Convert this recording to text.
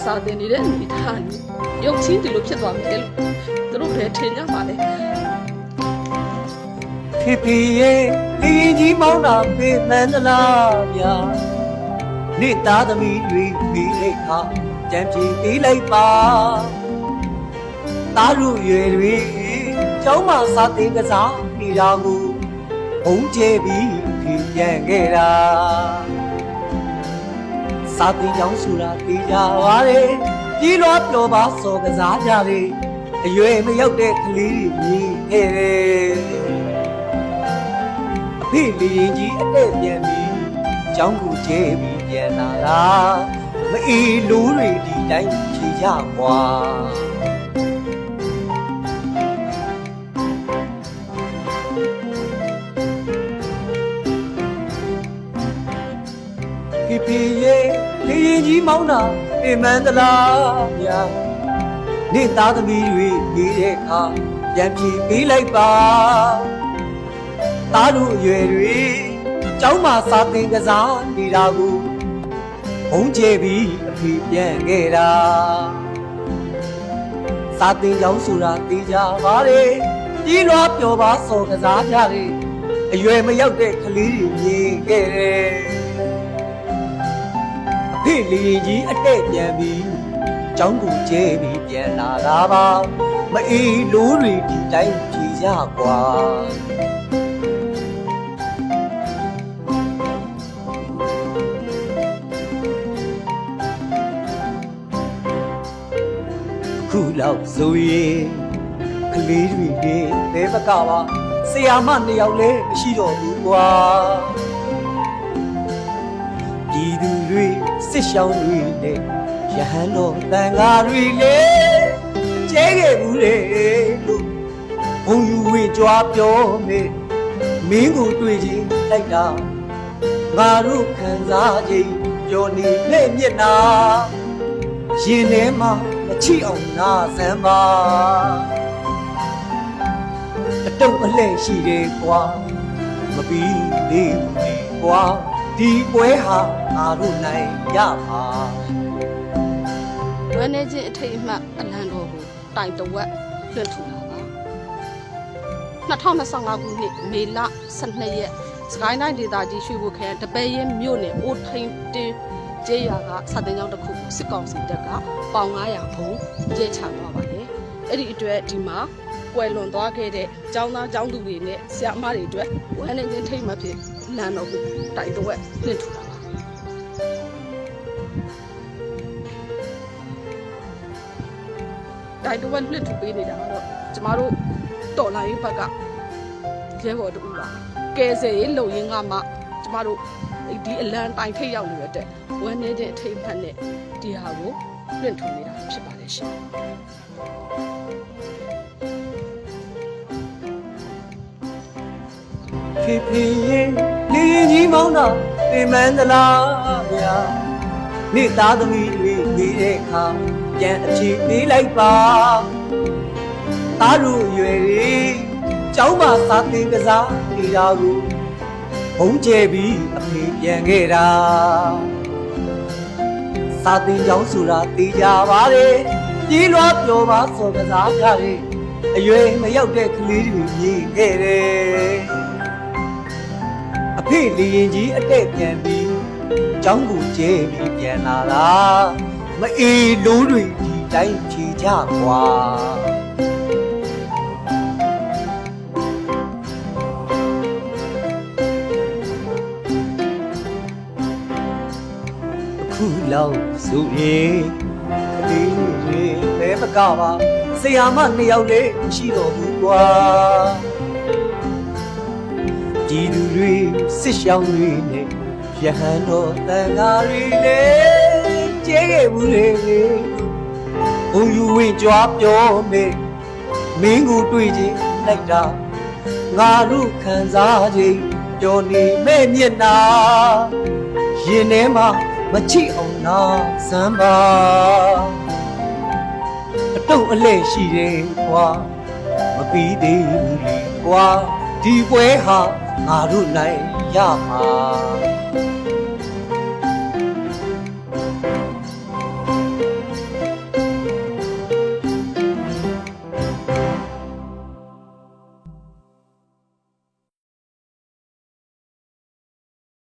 စာသင်နေတဲ့အနေထားနဲ့ရုပ်ချင်းဒီလိုဖြစ်သွားမယ်လို့သူတို့လည်းထင်ကြပါလေဖေဖေရဲ့လေရင်ကြီးမောင်းတာဖေမန္တလားဗျာနေ့သားသမီးတွေပြီးလိုက်ခါကြံပြေပေးလိုက်ပါသားတို့ရွယ်တွေကျောင်းမှာစာသင်ကစားနေတာကိုဘုံကျဲပြီးဖေပြန်ခဲ့တာစာသင်ကျောင်းဆိုတာသိကြပါလေကြီးလွားပျော်ပါစော်ကစားကြလေအရွယ်မရောက်တဲ့ကလေးတွေမြင်ခဲ့တယ်အဖေလေရင်ကြီးအတဲ့ပြန်ပြီးကျောင်းကိုကျဲပြီးပြန်လာတာမအေးလိုးတွေဒီတိုင်းဖြေကြကွာဖေဖေရဲ့လေရင်ကြီးမောင်းတာအိမ်မန္တလားဗျာနေ့သားသမီးတွေနေတဲ့အခါပြန်ပြေးပေးလိုက်ပါသားတို့အရွယ်တွေကျောင်းမှာစာသင်ကစားနေတာကိုဘုံကျဲပြီးအဖေပြန်ခဲ့တာစာသင်ကျောင်းဆိုတာသိကြပါလေကြီးလွားပျော်ပါစော်ကစားကြတယ်အရွယ်မရောက်တဲ့ကလေးတွေမြင်ခဲ့တယ်အဖေလေရင်ကြီးအတဲ့ပြန်ပြီးကျောင်းကိုကျဲပြီးပြန်လာတာပါမအေးလိုးတွေဒီတိုင်းဖြေကြကွာခုလောက်ဆိုရင်ကလေးတွေနဲ့ဘဲမကပါဆရာမနှစ်ယောက်လည်းမရှိတော့ဘူးကွာဒီသူတွေစစ်ရှောင်းတွေနဲ့ရဟန်းတော်တန်ဃာတွေလည်းကျဲခဲ့ဘူးလေလို့ဘုံယူဝင်ကြွားပြောမေမင်းကိုတွေ့ချင်းလိုက်တာငါတို့ခံစားခြင်းပြောနေနဲ့မျက်နာရင်ထဲမှာမချီအောင်နာစမ်းပါအတုပ်အလှဲ့ရှိတယ်ကွာမပြီးသေးဘူးဒီကွာဒီပွဲဟာငါတို့နိုင်ရပါဝမ်းနေခြင်းအထိတ်အမှတ်အလံတော်ကိုတိုင်တဝက်လွှင့်ထူလာပါ2025ခုနှစ်မေလ12ရက်စကိုင်းတိုင်းဒေသကြီးရွှေဘိုခရိုင်တပည့်ရင်မြို့နယ်အိုထိန်တင်းကျေးရွာကစာတင်ကျောင်းတစ်ခုစစ်ကောင်စီတပ်ကပေါင်900ဘုံကျဲချသွားပါတယ်အဲ့ဒီအတွက်ဒီမှာကွယ်လွန်သွားခဲ့တဲ့ကျောင်းသားကျောင်းသူတွေနဲ့ဆရာမတွေအတွက်ဝမ်းနေခြင်းထိတ်မှတ်ဖြစ်လမ်းတော်ကိုတိုင်တဝက်လွှင့်ထူလာတိုင်တဝက်လွှင့်ထူပေးနေတာတော့ကျမတို့တော်လိုင်းဘက်ကရဲဘော်တူပါကဲဆယ်ရေးလုံရင်းကမှကျမတို့ဒီအလံတိုင်ထိတ်ရောက်နေတဲ့အတွက်ဝမ်းနေတဲ့အထိတ်မှတ်နဲ့ဒီဟာကိုလွှင့်ထူနေတာဖြစ်ပါတယ်ရှင်ဖေဖေရဲ့လေရင်ကြီးမောင်းတာအိမ်မန္တလားဗျာနေ့သားသမီးတွေနေတဲ့အခါပြန်အဖြေပေးလိုက်ပါသားတို့ရွယ်တွေကျောင်းမှာစာသင်ကစားနေတာကိုဘုံကျဲပြီးအဖေပြန်ခဲ့တာစာသင်ကျောင်းဆိုတာသိကြပါလေကြီးလွားပျော်ပါစော်ကစားကြတယ်အရွယ်မရောက်တဲ့ကလေးတွေမြင်ခဲ့တယ်အဖေလေရင်ကြီးအတဲ့ပြန်ပြီးကျောင်းကိုကျဲပြီးပြန်လာတာမအေးလိုးတွေဒီတိုင်းဖြေကြကွာအခုလောက်ဆိုရင်ကလေးတွေလဲမကပါဆရာမနှစ်ယောက်လည်းမရှိတော့ဘူးကွာဒီသူတွေစစ်ရှောင်းတွေနဲ့ရဟန်းတော်တန်ဃာတွေလည်းကျဲခဲ့ဘူးလေဘုံယူဝင်ကြွားပြောမေမင်းကိုတွေ့ချင်းလိုက်တာငါတို့ခံစားခြင်းပြောနေမဲ့မျက်နာရင်ထဲမှာမချစ်အောင်နာစမ်းပါအတုပ်အလဲ့ရှိတယ်ကွာမပြီးသေးဘူးလေကွာဒီပွဲဟာငါတို့နိုင်ရမှာ